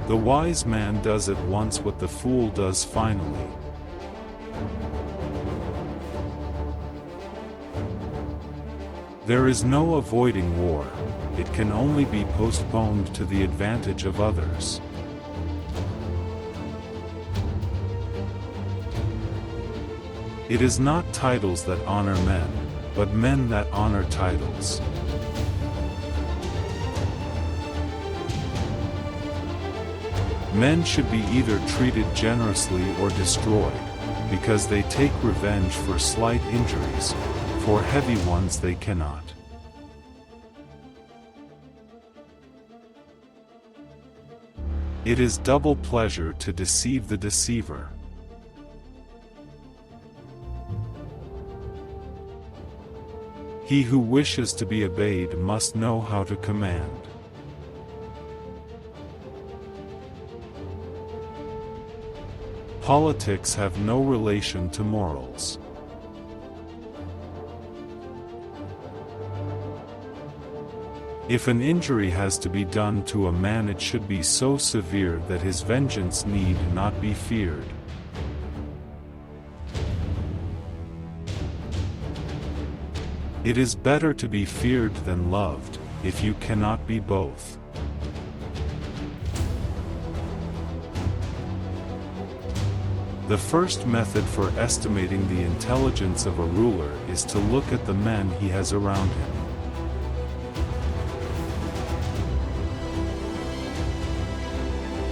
The wise man does at once what the fool does finally. There is no avoiding war, it can only be postponed to the advantage of others. It is not titles that honor men, but men that honor titles. Men should be either treated generously or destroyed, because they take revenge for slight injuries, for heavy ones they cannot. It is double pleasure to deceive the deceiver. He who wishes to be obeyed must know how to command. Politics have no relation to morals. If an injury has to be done to a man, it should be so severe that his vengeance need not be feared. It is better to be feared than loved, if you cannot be both. The first method for estimating the intelligence of a ruler is to look at the men he has around him.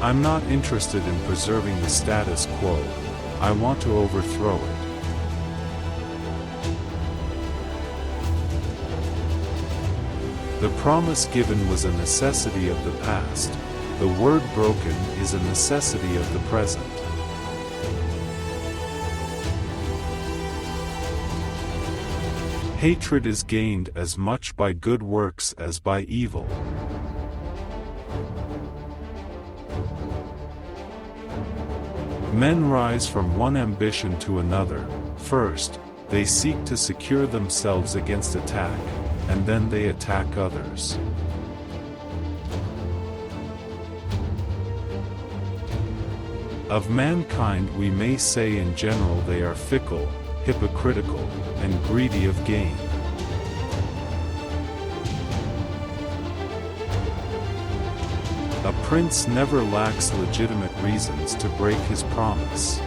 I'm not interested in preserving the status quo, I want to overthrow it. The promise given was a necessity of the past, the word broken is a necessity of the present. Hatred is gained as much by good works as by evil. Men rise from one ambition to another. First, they seek to secure themselves against attack, and then they attack others. Of mankind we may say in general they are fickle, hypocritical, and greedy of gain. A prince never lacks legitimate reasons to break his promise.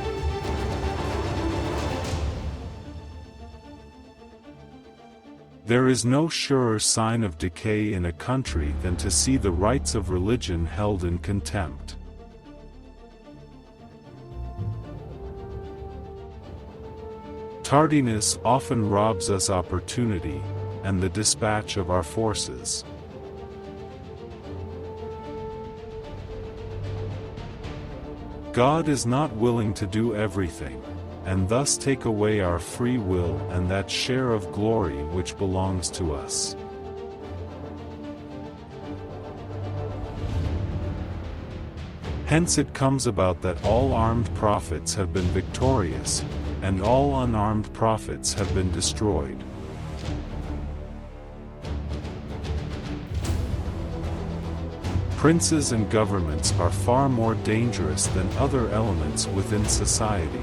There is no surer sign of decay in a country than to see the rights of religion held in contempt. Tardiness often robs us opportunity, and the dispatch of our forces. God is not willing to do everything, and thus take away our free will and that share of glory which belongs to us. Hence it comes about that all armed prophets have been victorious, and all unarmed prophets have been destroyed. Princes and governments are far more dangerous than other elements within society.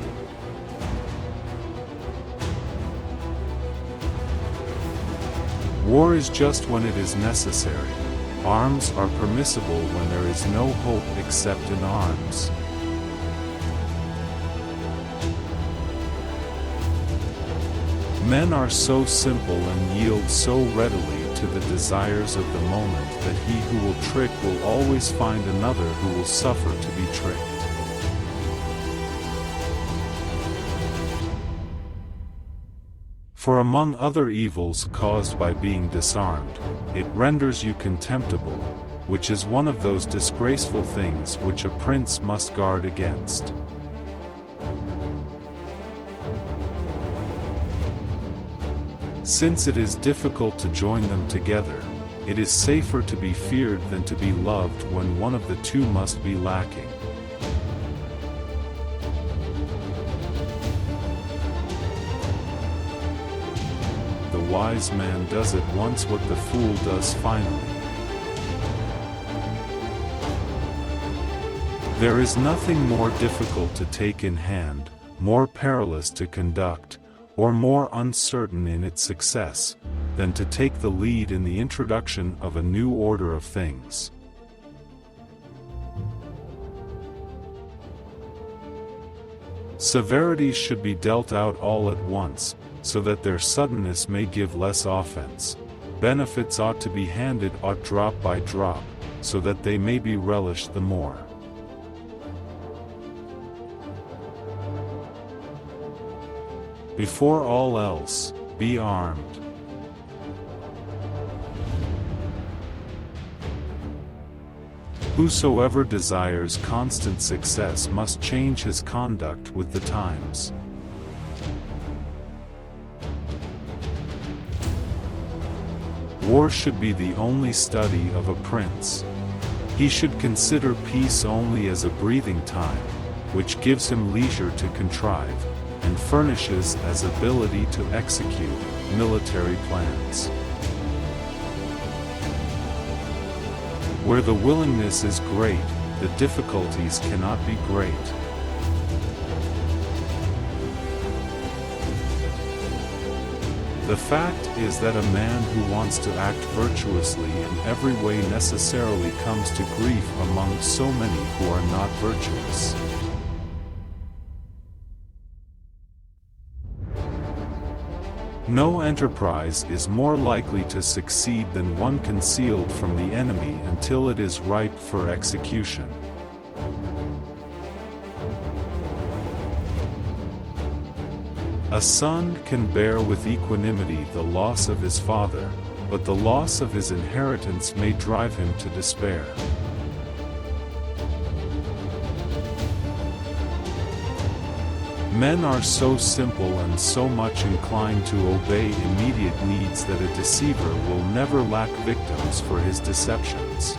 War is just when it is necessary. Arms are permissible when there is no hope except in arms. Men are so simple and yield so readily to the desires of the moment that he who will trick will always find another who will suffer to be tricked. For among other evils caused by being disarmed, it renders you contemptible, which is one of those disgraceful things which a prince must guard against. Since it is difficult to join them together, it is safer to be feared than to be loved when one of the two must be lacking. The wise man does at once what the fool does finally. There is nothing more difficult to take in hand, more perilous to conduct, or more uncertain in its success, than to take the lead in the introduction of a new order of things. Severities should be dealt out all at once, so that their suddenness may give less offense. Benefits ought to be handed out drop by drop, so that they may be relished the more. Before all else, be armed. Whosoever desires constant success must change his conduct with the times. War should be the only study of a prince. He should consider peace only as a breathing time, which gives him leisure to contrive, and furnishes as ability to execute military plans. Where the willingness is great, the difficulties cannot be great. The fact is that a man who wants to act virtuously in every way necessarily comes to grief among so many who are not virtuous. No enterprise is more likely to succeed than one concealed from the enemy until it is ripe for execution. A son can bear with equanimity the loss of his father, but the loss of his inheritance may drive him to despair. Men are so simple and so much inclined to obey immediate needs that a deceiver will never lack victims for his deceptions.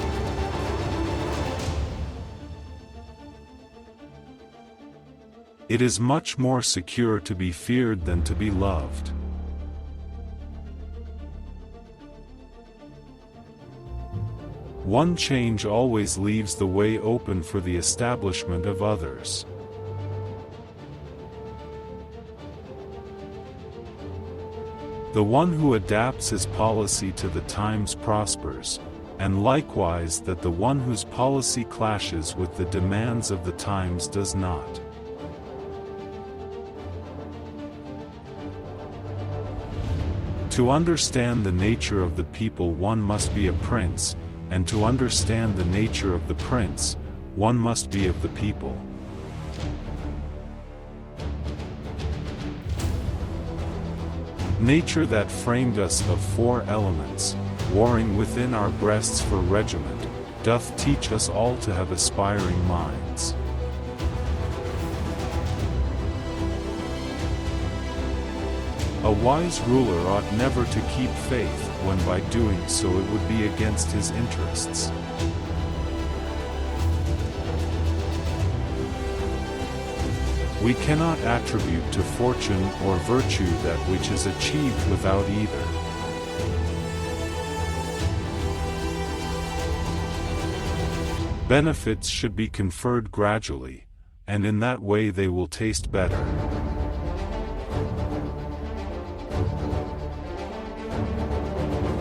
It is much more secure to be feared than to be loved. One change always leaves the way open for the establishment of others. The one who adapts his policy to the times prospers, and likewise that the one whose policy clashes with the demands of the times does not. To understand the nature of the people one must be a prince, and to understand the nature of the prince, one must be of the people. Nature that framed us of four elements, warring within our breasts for regiment, doth teach us all to have aspiring minds. A wise ruler ought never to keep faith, when by doing so it would be against his interests. We cannot attribute to fortune or virtue that which is achieved without either. Benefits should be conferred gradually, and in that way they will taste better.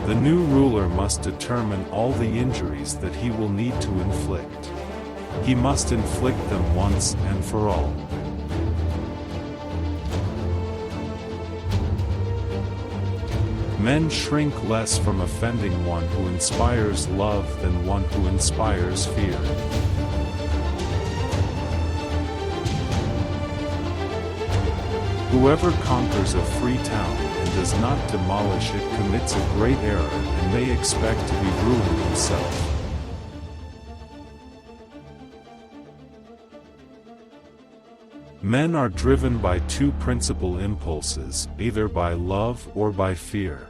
The new ruler must determine all the injuries that he will need to inflict. He must inflict them once and for all. Men shrink less from offending one who inspires love than one who inspires fear. Whoever conquers a free town and does not demolish it commits a great error and may expect to be ruined himself. Men are driven by two principal impulses, either by love or by fear.